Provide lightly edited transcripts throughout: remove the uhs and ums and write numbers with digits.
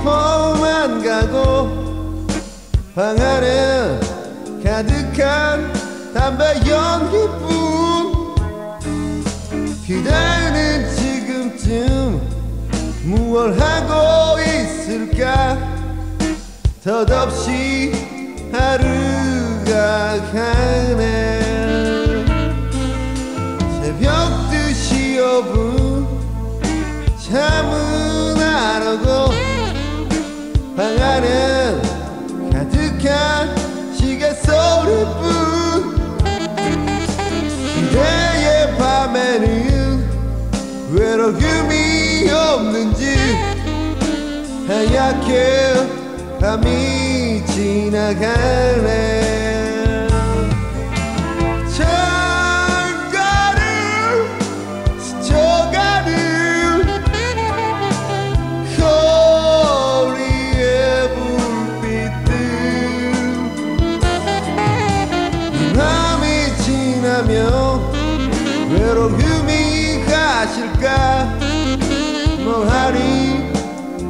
싶어만 가고 방 안에 가득한 담배 연기뿐. 그대는 지금쯤 무얼 하고 있을까. 덧없이 하루가 가네. 새벽 2시 5분 잠은 안 오고 방 안엔 가득한 시계 소리뿐. 그대의 밤에는 외로움이 없는지 하얗게 밤이 지나가네. 외로움이 가실까. 멍하니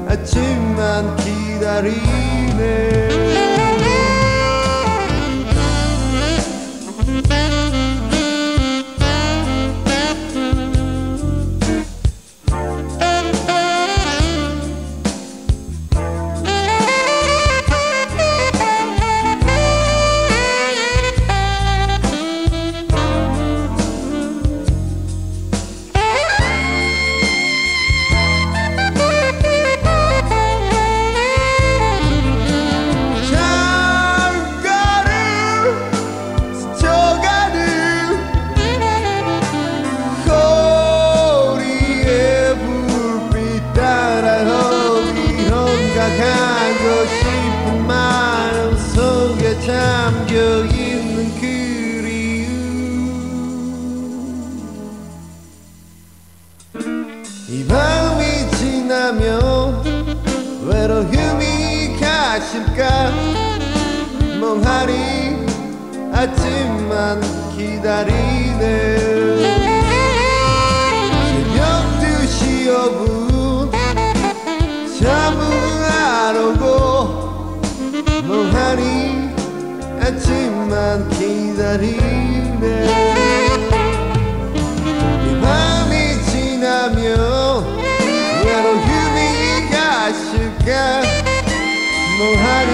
아침만 기다리네. 가고 싶은 마음 속에 잠겨있는 그리움. 이 밤이 지나면 외로움이 가실까. 멍하니 아침만 기다리네. 새벽 2시 5분 잠은 안 오고 멍하니 아침만 기다리네. 이 밤이 지나면 외로움이 가실까. 멍하니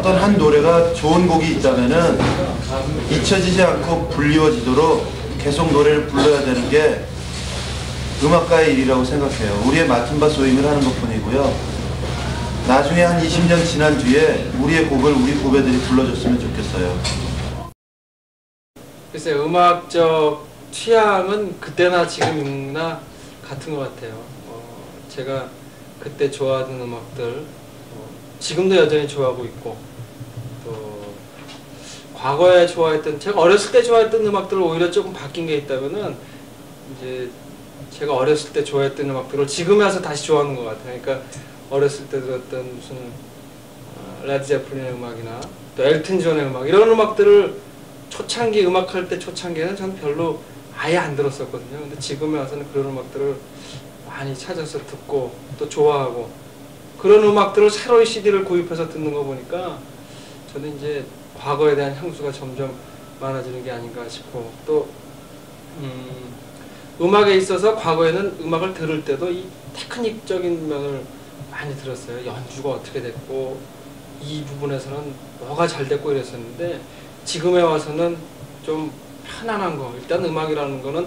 어떤 한 노래가 좋은 곡이 있다면은 잊혀지지 않고 불리워지도록 계속 노래를 불러야 되는 게 음악가의 일이라고 생각해요. 우리의 맡은 바 소임을 하는 것뿐이고요. 나중에 한 20년 지난 뒤에 우리의 곡을 우리 후배들이 불러줬으면 좋겠어요. 글쎄요, 음악적 취향은 그때나 지금이나 같은 것 같아요. 제가 그때 좋아하던 음악들 지금도 여전히 좋아하고 있고, 또 과거에 좋아했던, 제가 어렸을 때 좋아했던 음악들을 오히려 조금 바뀐 게 있다면은 이제 제가 어렸을 때 좋아했던 음악들을 지금 와서 다시 좋아하는 것 같아요. 그러니까 어렸을 때 들었던 무슨 레드 제플린의 음악이나 또 엘튼 존의 음악, 이런 음악들을 초창기 음악할 때 초창기에는 저는 별로 아예 안 들었었거든요. 근데 지금에 와서는 그런 음악들을 많이 찾아서 듣고 또 좋아하고, 그런 음악들을 새로이 CD를 구입해서 듣는 거 보니까 저는 이제 과거에 대한 향수가 점점 많아지는 게 아닌가 싶고, 또 음악에 있어서 과거에는 음악을 들을 때도 이 테크닉적인 면을 많이 들었어요. 연주가 어떻게 됐고 이 부분에서는 뭐가 잘 됐고 이랬었는데, 지금에 와서는 좀 편안한 거, 일단 음악이라는 거는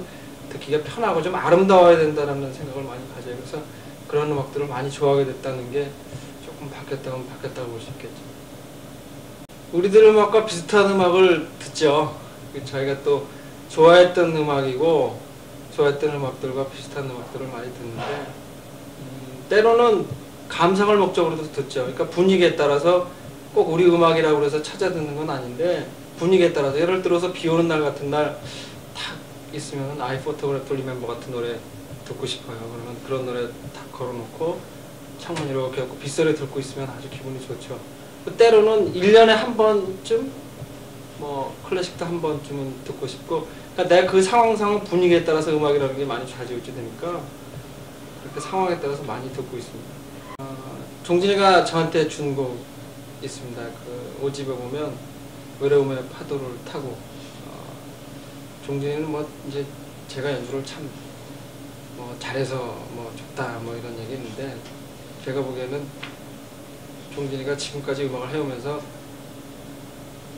듣기가 편하고 좀 아름다워야 된다는 생각을 많이 가져요. 그래서 그런 음악들을 많이 좋아하게 됐다는 게 조금 바뀌었다면 바뀌었다고 볼 수 있겠죠. 우리들 음악과 비슷한 음악을 듣죠. 저희가 또 좋아했던 음악이고 좋아했던 음악들과 비슷한 음악들을 많이 듣는데, 때로는 감상을 목적으로도 듣죠. 그러니까 분위기에 따라서 꼭 우리 음악이라고 해서 찾아 듣는 건 아닌데, 분위기에 따라서, 예를 들어서 비 오는 날 같은 날 탁 있으면 I Photograph Remember 같은 노래 듣고 싶어요. 그러면 그런 노래 탁 걸어놓고 창문 이렇게 하고 빗소리 듣고 있으면 아주 기분이 좋죠. 때로는 1년에 한 번쯤 뭐 클래식도 한 번쯤은 듣고 싶고, 그러니까 내가 그 상황 분위기에 따라서 음악이라는 게 많이 좌지우지되니까 그렇게 상황에 따라서 많이 듣고 있습니다. 종진이가 저한테 준 곡 있습니다. 그 5집에 보면 외로움의 파도를 타고, 종진이는 뭐 이제 제가 연주를 참 뭐 잘해서 뭐 좋다 뭐 이런 얘기 했는데, 제가 보기에는 종진이가 지금까지 음악을 해오면서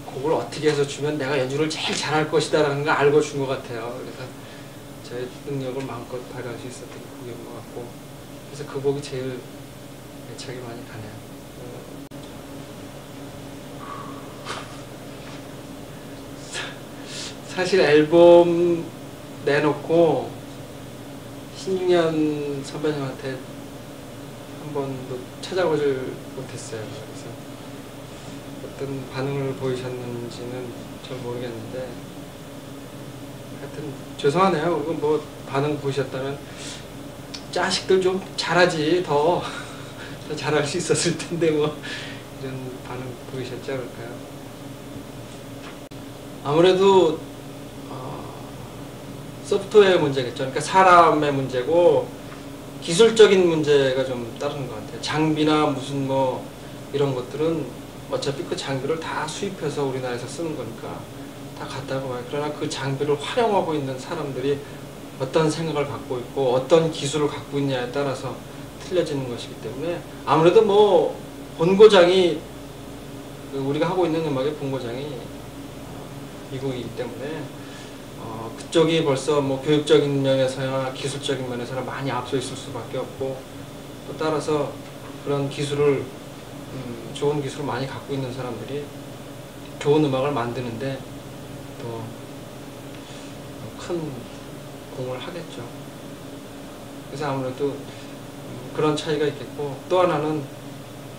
곡을 어떻게 해서 주면 내가 연주를 제일 잘할 것이다 라는 걸 알고 준 것 같아요. 그래서 제 능력을 마음껏 발휘할 수 있었던 곡인 것 같고, 그래서 그 곡이 제일 애착이 많이 가네요. 사실 앨범 내놓고 신중현 선배님한테 한 번도 찾아보질 못했어요. 그래서 어떤 반응을 보이셨는지는 잘 모르겠는데, 하여튼 죄송하네요. 그리고 뭐 반응 보이셨다면 자식들 좀 잘하지, 더 잘할 수 있었을 텐데 뭐 이런 반응 보이셨지 않을까요? 아무래도 소프트웨어 문제겠죠. 그러니까 사람의 문제고 기술적인 문제가 좀 따르는 것 같아요. 장비나 무슨 뭐 이런 것들은 어차피 그 장비를 다 수입해서 우리나라에서 쓰는 거니까 다 같다고 봐요. 그러나 그 장비를 활용하고 있는 사람들이 어떤 생각을 갖고 있고 어떤 기술을 갖고 있냐에 따라서 틀려지는 것이기 때문에, 아무래도 뭐 본고장이, 우리가 하고 있는 음악의 본고장이 미국이기 때문에 그쪽이 벌써 뭐 교육적인 면에서나 기술적인 면에서나 많이 앞서 있을 수밖에 없고, 또 따라서 그런 기술을 좋은 기술을 많이 갖고 있는 사람들이 좋은 음악을 만드는데 또 큰 공을 하겠죠. 그래서 아무래도 그런 차이가 있겠고, 또 하나는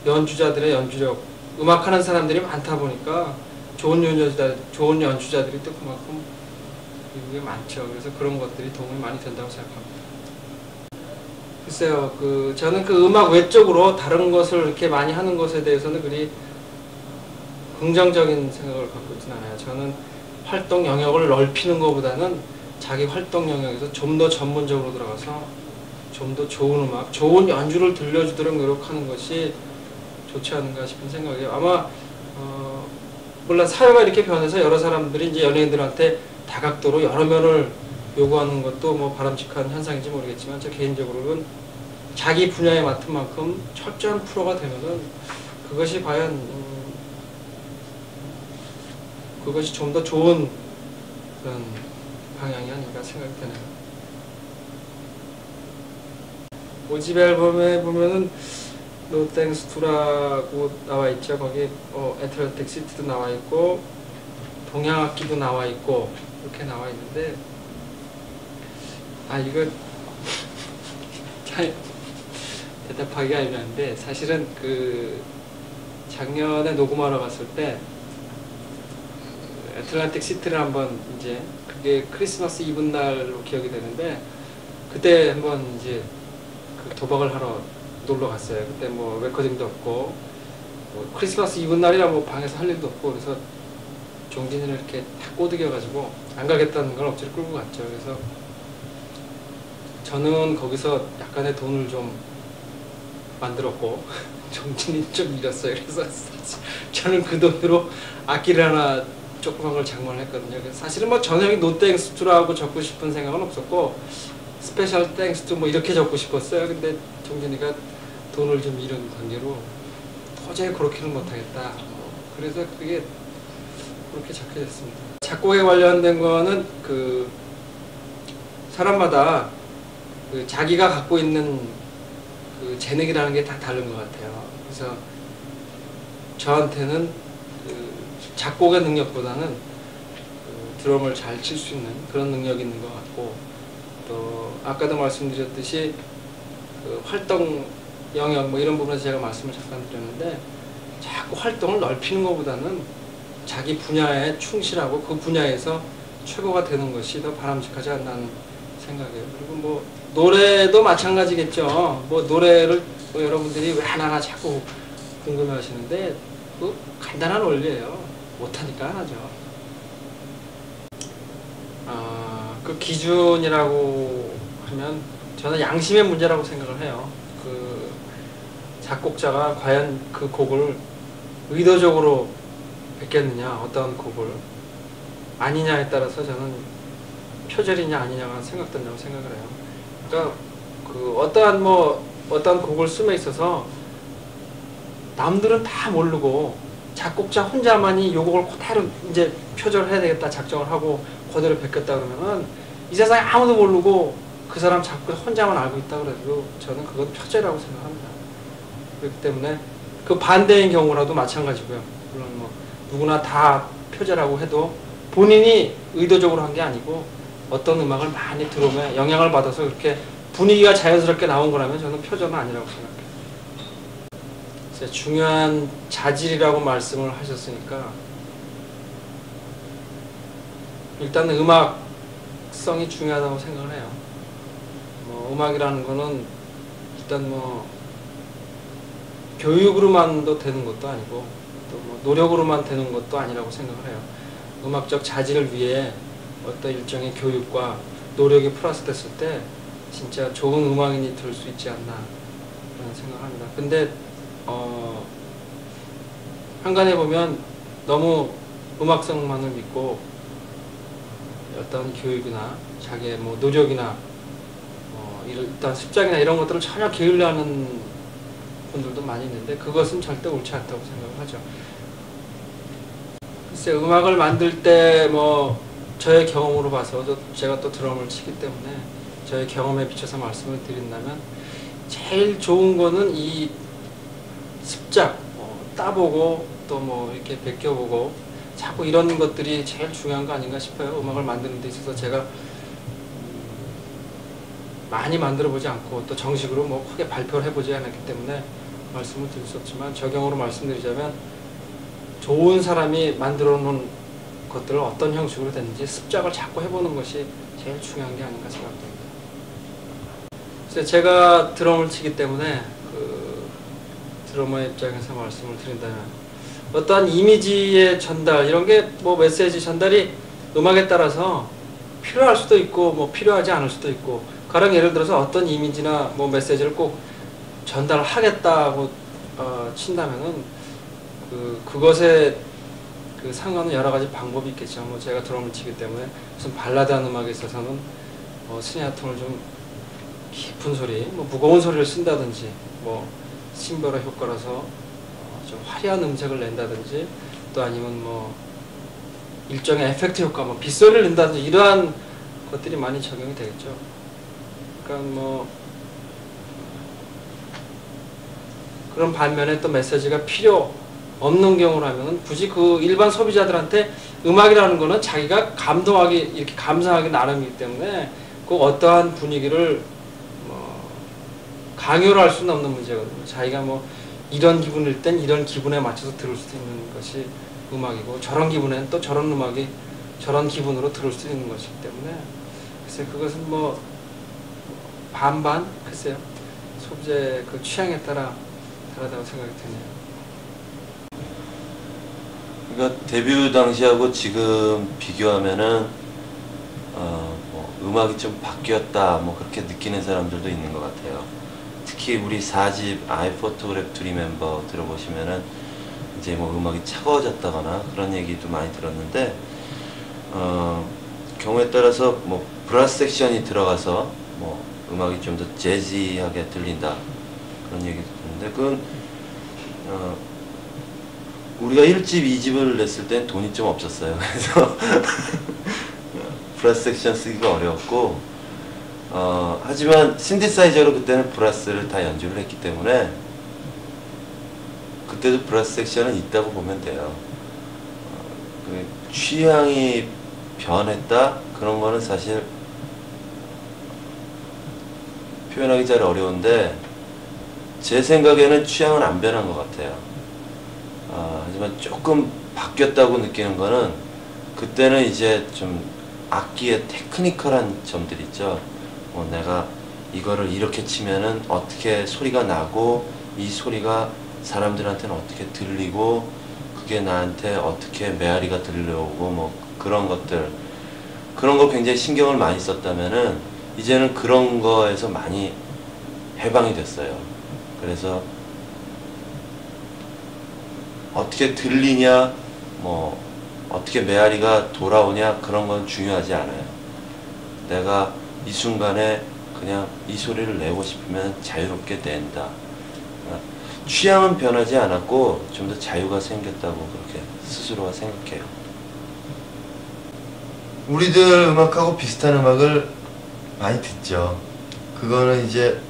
연주자들의 연주력, 음악하는 사람들이 많다 보니까 좋은 연주자들이 또 그만큼 미국에 많죠. 그래서 그런 것들이 도움이 많이 된다고 생각합니다. 글쎄요, 저는 그 음악 외적으로 다른 것을 이렇게 많이 하는 것에 대해서는 그리 긍정적인 생각을 갖고 있지는 않아요. 저는 활동 영역을 넓히는 것보다는 자기 활동 영역에서 좀 더 전문적으로 들어가서 좀 더 좋은 음악, 좋은 연주를 들려주도록 노력하는 것이 좋지 않은가 싶은 생각이에요. 아마 물론 사회가 이렇게 변해서 여러 사람들이 이제 연예인들한테 다각도로 여러 면을 요구하는 것도 뭐 바람직한 현상인지 모르겠지만, 저 개인적으로는 자기 분야에 맡은 만큼 철저한 프로가 되면은 그것이 과연 그것이 좀 더 좋은 그런 방향이 아닌가 생각이 드네요. 5집 앨범에 보면은 No Thanks To라고 나와 있죠. 거기 애틀랜틱 시티도 나와 있고 동양악기도 나와 있고 이렇게 나와 있는데, 이거 잘 대답하기가 애매한데, 사실은 그 작년에 녹음하러 갔을 때 애틀랜틱 시티를 한번 이제 그게 크리스마스 이브 날로 기억이 되는데, 그때 한번 이제 그 도박을 하러 놀러 갔어요. 그때 뭐 레코딩도 없고 뭐 크리스마스 이브 날이라 뭐 방에서 할 일도 없고, 그래서 종진이를 이렇게 탁 꼬드겨가지고 안 가겠다는 걸 억지로 끌고 갔죠. 그래서 저는 거기서 약간의 돈을 좀 만들었고 종진이 좀 잃었어요. 그래서 저는 그 돈으로 악기를 하나 조그만 걸 장만을 했거든요. 그래서 사실은 뭐 전형이 No Thanks To라고 적고 싶은 생각은 없었고 스페셜 땡스 투 뭐 이렇게 적고 싶었어요. 근데 종진이가 돈을 좀 잃은 관계로 도저히 그렇게는 못하겠다. 그래서 그게 그렇게 적혀졌습니다. 작곡에 관련된 거는 그 사람마다 그 자기가 갖고 있는 그 재능이라는 게 다 다른 것 같아요. 그래서 저한테는 그 작곡의 능력보다는 그 드럼을 잘 칠 수 있는 그런 능력이 있는 것 같고, 또 아까도 말씀드렸듯이 그 활동 영역 뭐 이런 부분에서 제가 말씀을 잠깐 드렸는데, 자꾸 활동을 넓히는 것보다는 자기 분야에 충실하고 그 분야에서 최고가 되는 것이 더 바람직하지 않나 하는 생각이에요. 그리고 뭐 노래도 마찬가지겠죠. 뭐 노래를 뭐 여러분들이 왜 하나하나 자꾸 궁금해 하시는데, 그 간단한 원리예요. 못하니까 안 하죠. 그 기준이라고 하면 저는 양심의 문제라고 생각을 해요. 그 작곡자가 과연 그 곡을 의도적으로 뱉겠느냐, 어떤 곡을 아니냐에 따라서 저는 표절이냐 아니냐가 생각된다고 생각을 해요. 그러니까 그 어떠한 곡을 씀에 있어서 남들은 다 모르고 작곡자 혼자만이 요 곡을 그대로 이제 표절을 해야 되겠다 작정을 하고 그대로 뱉겠다 그러면은 이 세상에 아무도 모르고 그 사람 작곡자 혼자만 알고 있다 그래도 저는 그건 표절이라고 생각합니다. 그렇기 때문에 그 반대인 경우라도 마찬가지고요. 물론 뭐 누구나 다 표절하고 해도 본인이 의도적으로 한 게 아니고 어떤 음악을 많이 들으면 영향을 받아서 그렇게 분위기가 자연스럽게 나온 거라면 저는 표절은 아니라고 생각해요. 중요한 자질이라고 말씀을 하셨으니까 일단 음악성이 중요하다고 생각을 해요. 뭐 음악이라는 거는 일단 뭐 교육으로만도 되는 것도 아니고 또 뭐 노력으로만 되는 것도 아니라고 생각을 해요. 음악적 자질을 위해 어떤 일종의 교육과 노력이 플러스됐을 때 진짜 좋은 음악인이 될 수 있지 않나 그런 생각을 합니다. 근데 한간에 보면 너무 음악성만을 믿고 어떤 교육이나 자기의 뭐 노력이나 일단 습작이나 이런 것들을 전혀 게을러 하는 분들도 많이 있는데 그것은 절대 옳지 않다고 생각을 하죠. 글쎄 음악을 만들 때 뭐 저의 경험으로 봐서 제가 또 드럼을 치기 때문에 저의 경험에 비춰서 말씀을 드린다면 제일 좋은 거는 이 습작, 따보고 또 뭐 이렇게 베껴보고 자꾸 이런 것들이 제일 중요한 거 아닌가 싶어요. 음악을 만드는 데 있어서 제가 많이 만들어 보지 않고 또 정식으로 뭐 크게 발표를 해보지 않았기 때문에 말씀을 드릴 수 없지만 적용으로 말씀드리자면 좋은 사람이 만들어 놓은 것들을 어떤 형식으로 됐는지 습작을 자꾸 해보는 것이 제일 중요한 게 아닌가 생각됩니다. 그래서 제가 드럼을 치기 때문에 그 드러머의 입장에서 말씀을 드린다면 어떠한 이미지의 전달 이런 게 뭐 메시지 전달이 음악에 따라서 필요할 수도 있고 뭐 필요하지 않을 수도 있고 가령 예를 들어서 어떤 이미지나 뭐 메시지를 꼭 전달하겠다고 친다면은 그것에 그 상관은 여러 가지 방법이 있겠죠. 뭐 제가 드럼을 치기 때문에 무슨 발라드한 음악에 있어서는 스네어톤을 좀 깊은 소리, 뭐 무거운 소리를 쓴다든지, 뭐 심벌의 효과라서 좀 화려한 음색을 낸다든지, 또 아니면 뭐 일종의 에펙트 효과, 뭐 빗소리를 낸다든지 이러한 것들이 많이 적용이 되겠죠. 그러니까 뭐 그런 반면에 또 메시지가 필요 없는 경우라면 굳이 그 일반 소비자들한테 음악이라는 거는 자기가 감동하기, 이렇게 감상하기 나름이기 때문에 그 어떠한 분위기를 뭐 강요를 할 수는 없는 문제거든요. 자기가 뭐 이런 기분일 땐 이런 기분에 맞춰서 들을 수 있는 것이 음악이고, 저런 기분엔 또 저런 음악이 저런 기분으로 들을 수 있는 것이기 때문에, 글쎄 그것은 뭐 반반, 글쎄요, 소비자의 그 취향에 따라 다르다고 생각이 드네요. 그러니까 데뷔 당시하고 지금 비교하면은 뭐 음악이 좀 바뀌었다 뭐 그렇게 느끼는 사람들도 있는 것 같아요. 특히 우리 4집 I Photograph to Remember 들어보시면은 이제 뭐 음악이 차가워졌다거나 그런 얘기도 많이 들었는데, 경우에 따라서 뭐 브라스 섹션이 들어가서 뭐 음악이 좀 더 재즈하게 들린다 그런 얘기도 듣는데, 그건 우리가 1집, 2집을 냈을 땐 돈이 좀 없었어요. 그래서 브라스 섹션 쓰기가 어려웠고, 하지만 신디사이저로 그때는 브라스를 다 연주를 했기 때문에 그때도 브라스 섹션은 있다고 보면 돼요. 취향이 변했다? 그런 거는 사실 표현하기 잘 어려운데, 제 생각에는 취향은 안 변한 것 같아요. 하지만 조금 바뀌었다고 느끼는 거는, 그때는 이제 좀 악기의 테크니컬한 점들 있죠. 뭐 내가 이거를 이렇게 치면은 어떻게 소리가 나고, 이 소리가 사람들한테는 어떻게 들리고, 그게 나한테 어떻게 메아리가 들려오고, 뭐 그런 것들, 그런 거 굉장히 신경을 많이 썼다면은 이제는 그런 거에서 많이 해방이 됐어요. 그래서 어떻게 들리냐, 뭐 어떻게 메아리가 돌아오냐, 그런 건 중요하지 않아요. 내가 이 순간에 그냥 이 소리를 내고 싶으면 자유롭게 낸다. 취향은 변하지 않았고 좀 더 자유가 생겼다고 그렇게 스스로가 생각해요. 우리들 음악하고 비슷한 음악을 많이 듣죠. 그거는 이제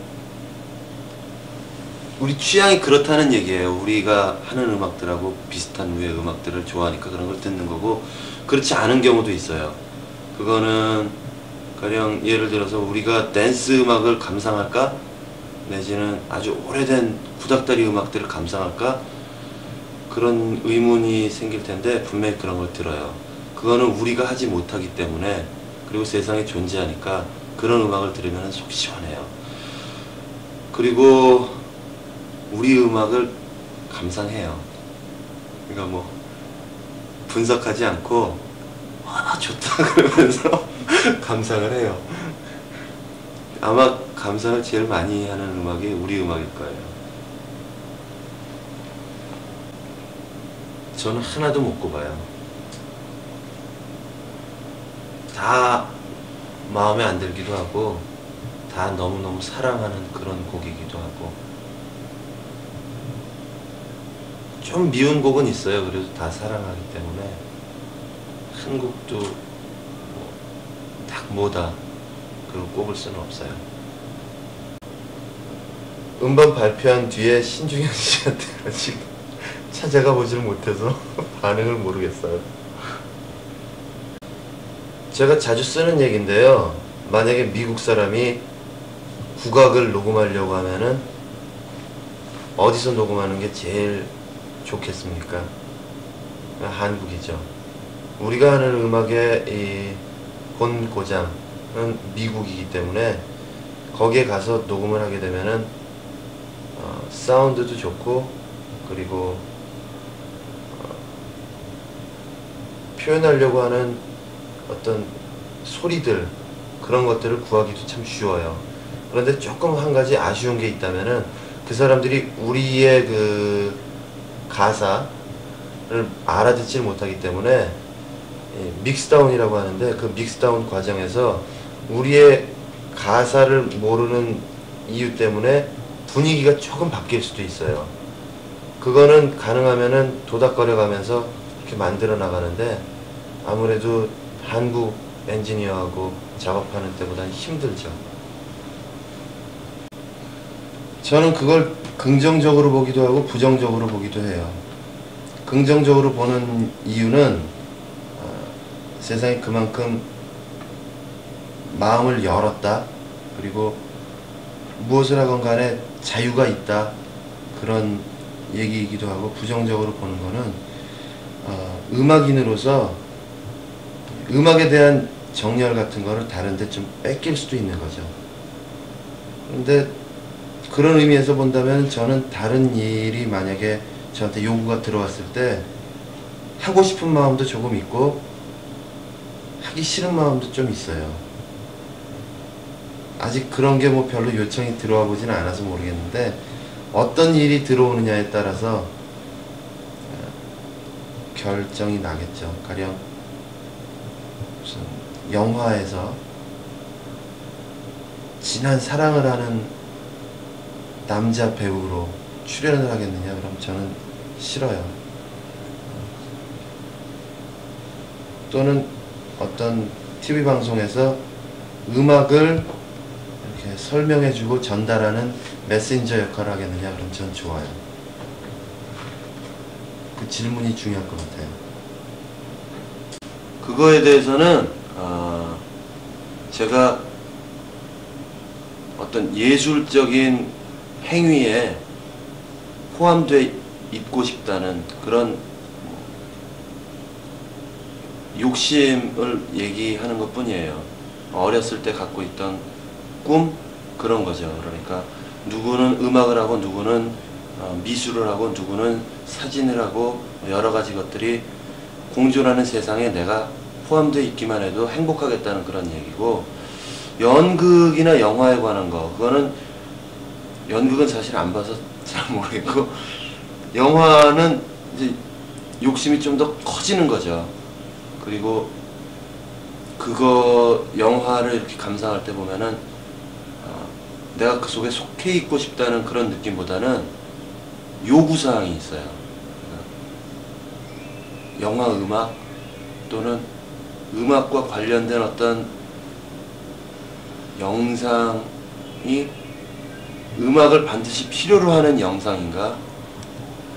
우리 취향이 그렇다는 얘기예요. 우리가 하는 음악들하고 비슷한 우의 음악들을 좋아하니까 그런 걸 듣는 거고, 그렇지 않은 경우도 있어요. 그거는 가령 예를 들어서 우리가 댄스 음악을 감상할까? 내지는 아주 오래된 구닥다리 음악들을 감상할까? 그런 의문이 생길 텐데 분명히 그런 걸 들어요. 그거는 우리가 하지 못하기 때문에, 그리고 세상에 존재하니까 그런 음악을 들으면 속 시원해요. 그리고 우리 음악을 감상해요. 그러니까 뭐 분석하지 않고 좋다 그러면서 감상을 해요. 아마 감상을 제일 많이 하는 음악이 우리 음악일 거예요. 저는 하나도 못 꼽아요. 다 마음에 안 들기도 하고, 다 너무너무 사랑하는 그런 곡이기도 하고, 좀 미운 곡은 있어요. 그래도 다 사랑하기 때문에 한 곡도 딱 뭐다 그걸 꼽을 수는 없어요. 음반 발표한 뒤에 신중현 씨한테 지금 찾아가 보지를 못해서 반응을 모르겠어요. 제가 자주 쓰는 얘기인데요. 만약에 미국 사람이 국악을 녹음하려고 하면은 어디서 녹음하는 게 제일 좋겠습니까? 한국이죠. 우리가 하는 음악의 이 본고장은 미국이기 때문에 거기에 가서 녹음을 하게 되면은 사운드도 좋고, 그리고 표현하려고 하는 어떤 소리들, 그런 것들을 구하기도 참 쉬워요. 그런데 조금 한 가지 아쉬운 게 있다면은, 그 사람들이 우리의 그 가사를 알아듣지 못하기 때문에 믹스다운이라고 하는데, 그 믹스다운 과정에서 우리의 가사를 모르는 이유 때문에 분위기가 조금 바뀔 수도 있어요. 그거는 가능하면은 도닥거려 가면서 이렇게 만들어 나가는데, 아무래도 한국 엔지니어하고 작업하는 때보다는 힘들죠. 저는 그걸 긍정적으로 보기도 하고 부정적으로 보기도 해요. 긍정적으로 보는 이유는 세상이 그만큼 마음을 열었다, 그리고 무엇을 하건 간에 자유가 있다, 그런 얘기이기도 하고, 부정적으로 보는 거는 음악인으로서 음악에 대한 정열 같은 거를 다른 데 좀 뺏길 수도 있는 거죠. 근데 그런 의미에서 본다면 저는 다른 일이 만약에 저한테 요구가 들어왔을 때 하고 싶은 마음도 조금 있고 하기 싫은 마음도 좀 있어요. 아직 그런 게 뭐 별로 요청이 들어와 보지는 않아서 모르겠는데, 어떤 일이 들어오느냐에 따라서 결정이 나겠죠. 가령 무슨 영화에서 진한 사랑을 하는 남자 배우로 출연을 하겠느냐? 그럼 저는 싫어요. 또는 어떤 TV 방송에서 음악을 이렇게 설명해주고 전달하는 메신저 역할을 하겠느냐? 그럼 전 좋아요. 그 질문이 중요할 것 같아요. 그거에 대해서는 제가 어떤 예술적인 행위에 포함되어 있고 싶다는 그런 욕심을 얘기하는 것 뿐이에요. 어렸을 때 갖고 있던 꿈, 그런 거죠. 그러니까 누구는 음악을 하고, 누구는 미술을 하고, 누구는 사진을 하고, 여러 가지 것들이 공존하는 세상에 내가 포함되어 있기만 해도 행복하겠다는 그런 얘기고, 연극이나 영화에 관한 거, 그거는 연극은 사실 안 봐서 잘 모르겠고, 영화는 이제 욕심이 좀 더 커지는 거죠. 그리고 그거 영화를 이렇게 감상할 때 보면은 내가 그 속에 속해 있고 싶다는 그런 느낌보다는 요구사항이 있어요. 영화 음악 또는 음악과 관련된 어떤 영상이 음악을 반드시 필요로 하는 영상인가,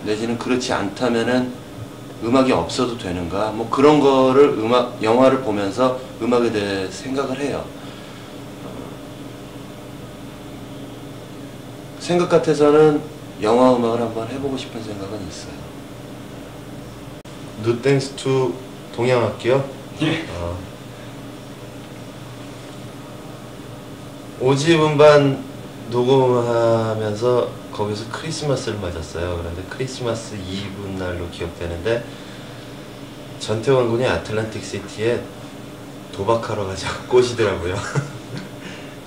내지는 그렇지 않다면은 음악이 없어도 되는가, 뭐 그런 거를 영화를 보면서 음악에 대해 생각을 해요. 생각 같아서는 영화 음악을 한번 해보고 싶은 생각은 있어요. No Thanks to 동양악기요? 예. 5집 음반 녹음하면서 거기서 크리스마스를 맞았어요. 그런데 크리스마스 이브 날로 기억되는데, 전태원 군이 아틀란틱 시티에 도박하러 가자고 꼬시더라고요.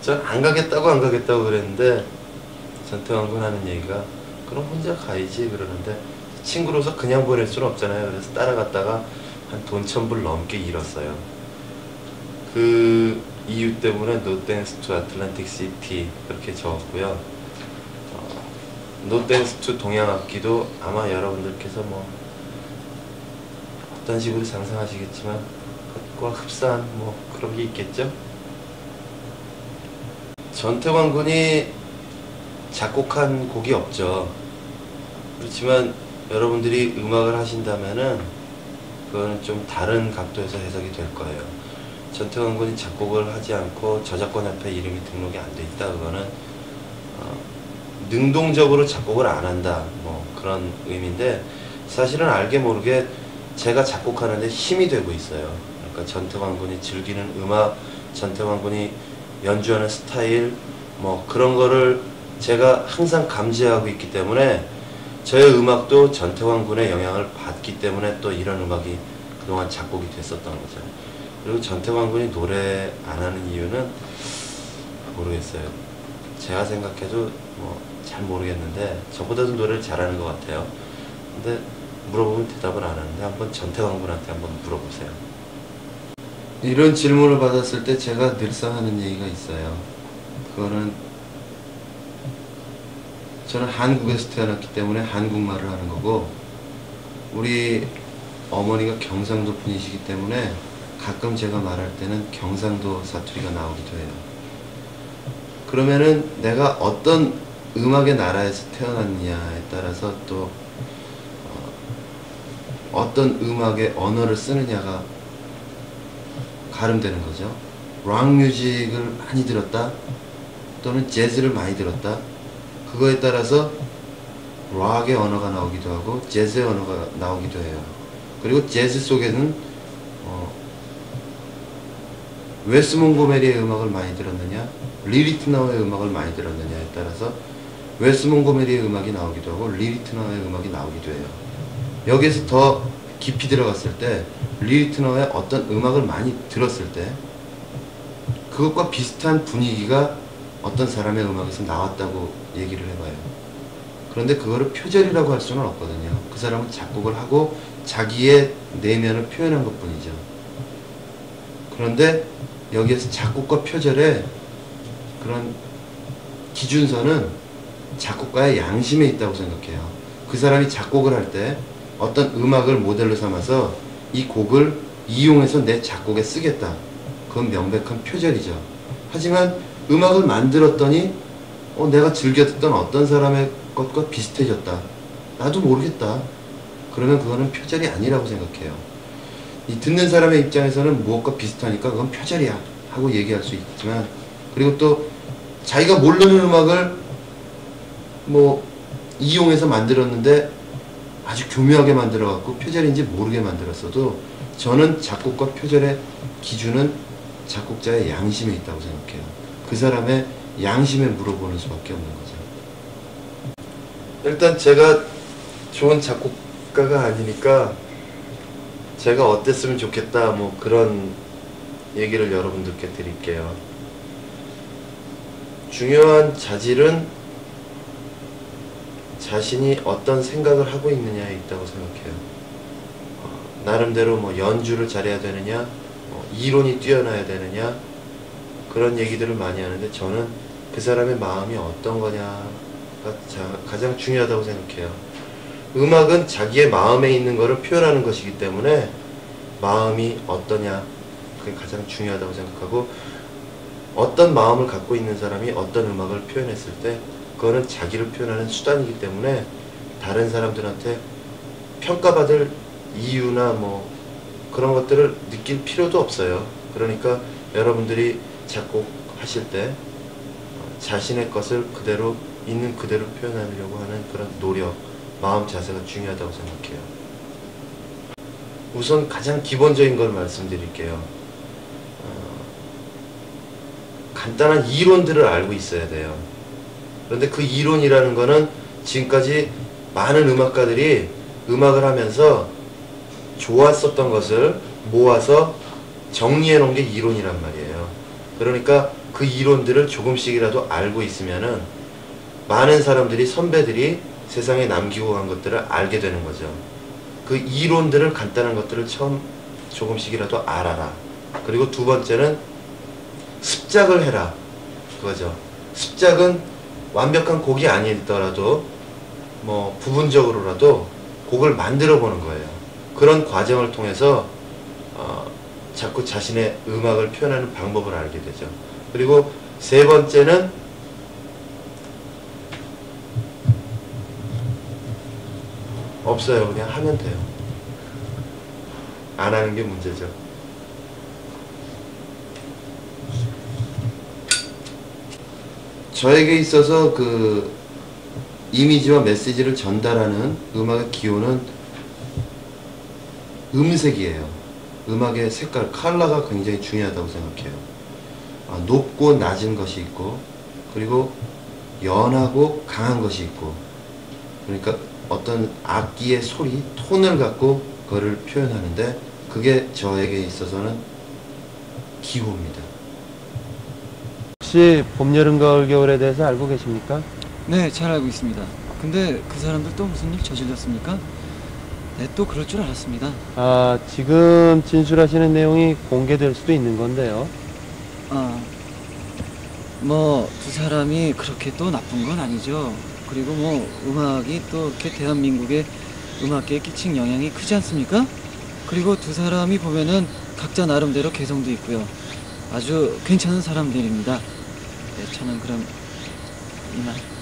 전 안 가겠다고 그랬는데, 전태원 군 하는 얘기가 그럼 혼자 가야지 그러는데, 친구로서 그냥 보낼 수는 없잖아요. 그래서 따라갔다가 한 돈 1,000불 넘게 잃었어요. 그 이유 때문에 No Thanks to Atlantic City 그렇게 적었고요. No Thanks to 동양악기도 아마 여러분들께서 뭐 어떤 식으로 상상하시겠지만 그것과 흡사한 뭐 그런 게 있겠죠. 전태관 군이 작곡한 곡이 없죠. 그렇지만 여러분들이 음악을 하신다면은 그거는 좀 다른 각도에서 해석이 될 거예요. 전태관 군이 작곡을 하지 않고 저작권협회 이름이 등록이 안 돼 있다, 그거는 능동적으로 작곡을 안 한다, 뭐 그런 의미인데, 사실은 알게 모르게 제가 작곡하는데 힘이 되고 있어요. 그러니까 전태관 군이 즐기는 음악, 전태관 군이 연주하는 스타일, 뭐 그런 거를 제가 항상 감지하고 있기 때문에 저의 음악도 전태관 군의 영향을 받기 때문에 또 이런 음악이 그동안 작곡이 됐었던 거죠. 그리고 전태관 군이 노래 안 하는 이유는 모르겠어요. 제가 생각해도 뭐 잘 모르겠는데 저보다도 노래를 잘하는 것 같아요. 근데 물어보면 대답을 안 하는데 한번 전태관 군한테 한번 물어보세요. 이런 질문을 받았을 때 제가 늘상 하는 얘기가 있어요. 그거는 저는 한국에서 태어났기 때문에 한국말을 하는 거고, 우리 어머니가 경상도 분이시기 때문에 가끔 제가 말할 때는 경상도 사투리가 나오기도 해요. 그러면은 내가 어떤 음악의 나라에서 태어났느냐에 따라서 또 어떤 음악의 언어를 쓰느냐가 가름되는 거죠. 락 뮤직을 많이 들었다 또는 재즈를 많이 들었다, 그거에 따라서 락의 언어가 나오기도 하고 재즈의 언어가 나오기도 해요. 그리고 재즈 속에는 웨스 몽고메리의 음악을 많이 들었느냐, 리리트너의 음악을 많이 들었느냐에 따라서 웨스 몽고메리의 음악이 나오기도 하고 리리트너의 음악이 나오기도 해요. 여기에서 더 깊이 들어갔을 때 리리트너의 어떤 음악을 많이 들었을 때 그것과 비슷한 분위기가 어떤 사람의 음악에서 나왔다고 얘기를 해봐요. 그런데 그거를 표절이라고 할 수는 없거든요. 그 사람은 작곡을 하고 자기의 내면을 표현한 것 뿐이죠. 그런데 여기에서 작곡과 표절의 그런 기준선은 작곡가의 양심에 있다고 생각해요. 그 사람이 작곡을 할 때 어떤 음악을 모델로 삼아서 이 곡을 이용해서 내 작곡에 쓰겠다, 그건 명백한 표절이죠. 하지만 음악을 만들었더니 내가 즐겨 듣던 어떤 사람의 것과 비슷해졌다, 나도 모르겠다, 그러면 그거는 표절이 아니라고 생각해요. 이 듣는 사람의 입장에서는 무엇과 비슷하니까 그건 표절이야 하고 얘기할 수 있지만, 그리고 또 자기가 모르는 음악을 이용해서 만들었는데 아주 교묘하게 만들어갖고 표절인지 모르게 만들었어도 저는 작곡과 표절의 기준은 작곡자의 양심에 있다고 생각해요. 그 사람의 양심에 물어보는 수밖에 없는 거죠. 일단 제가 좋은 작곡가가 아니니까 제가 어땠으면 좋겠다 그런 얘기를 여러분들께 드릴게요. 중요한 자질은 자신이 어떤 생각을 하고 있느냐에 있다고 생각해요. 나름대로 연주를 잘해야 되느냐, 이론이 뛰어나야 되느냐, 그런 얘기들을 많이 하는데 저는 그 사람의 마음이 어떤 거냐가 가장 중요하다고 생각해요. 음악은 자기의 마음에 있는 것을 표현하는 것이기 때문에 마음이 어떠냐, 그게 가장 중요하다고 생각하고, 어떤 마음을 갖고 있는 사람이 어떤 음악을 표현했을 때 그거는 자기를 표현하는 수단이기 때문에 다른 사람들한테 평가받을 이유나 그런 것들을 느낄 필요도 없어요. 그러니까 여러분들이 작곡하실 때 자신의 것을 그대로 있는 그대로 표현하려고 하는 그런 노력, 마음 자세가 중요하다고 생각해요. 우선 가장 기본적인 걸 말씀드릴게요. 간단한 이론들을 알고 있어야 돼요. 그런데 그 이론이라는 거는 지금까지 많은 음악가들이 음악을 하면서 좋았었던 것을 모아서 정리해 놓은 게 이론이란 말이에요. 그러니까 그 이론들을 조금씩이라도 알고 있으면은 많은 사람들이, 선배들이 세상에 남기고 간 것들을 알게 되는 거죠. 그 이론들을, 간단한 것들을 처음 조금씩이라도 알아라. 그리고 두 번째는 습작을 해라, 그거죠. 습작은 완벽한 곡이 아니더라도 부분적으로라도 곡을 만들어 보는 거예요. 그런 과정을 통해서 자꾸 자신의 음악을 표현하는 방법을 알게 되죠. 그리고 세 번째는 없어요. 그냥 하면 돼요. 안 하는 게 문제죠. 저에게 있어서 그 이미지와 메시지를 전달하는 음악의 기호는 음색이에요. 음악의 색깔, 컬러가 굉장히 중요하다고 생각해요. 높고 낮은 것이 있고, 그리고 연하고 강한 것이 있고, 그러니까 어떤 악기의 소리, 톤을 갖고 그거를 표현하는데, 그게 저에게 있어서는 기호입니다. 혹시 봄, 여름, 가을, 겨울에 대해서 알고 계십니까? 네, 잘 알고 있습니다. 근데 그 사람들 또 무슨 일 저질렀습니까? 네, 또 그럴 줄 알았습니다. 지금 진술하시는 내용이 공개될 수도 있는 건데요. 두 사람이 그렇게 또 나쁜 건 아니죠. 그리고 음악이 또 이렇게 대한민국의 음악계에 끼친 영향이 크지 않습니까? 그리고 두 사람이 보면은 각자 나름대로 개성도 있고요. 아주 괜찮은 사람들입니다. 네, 저는 그럼 이만.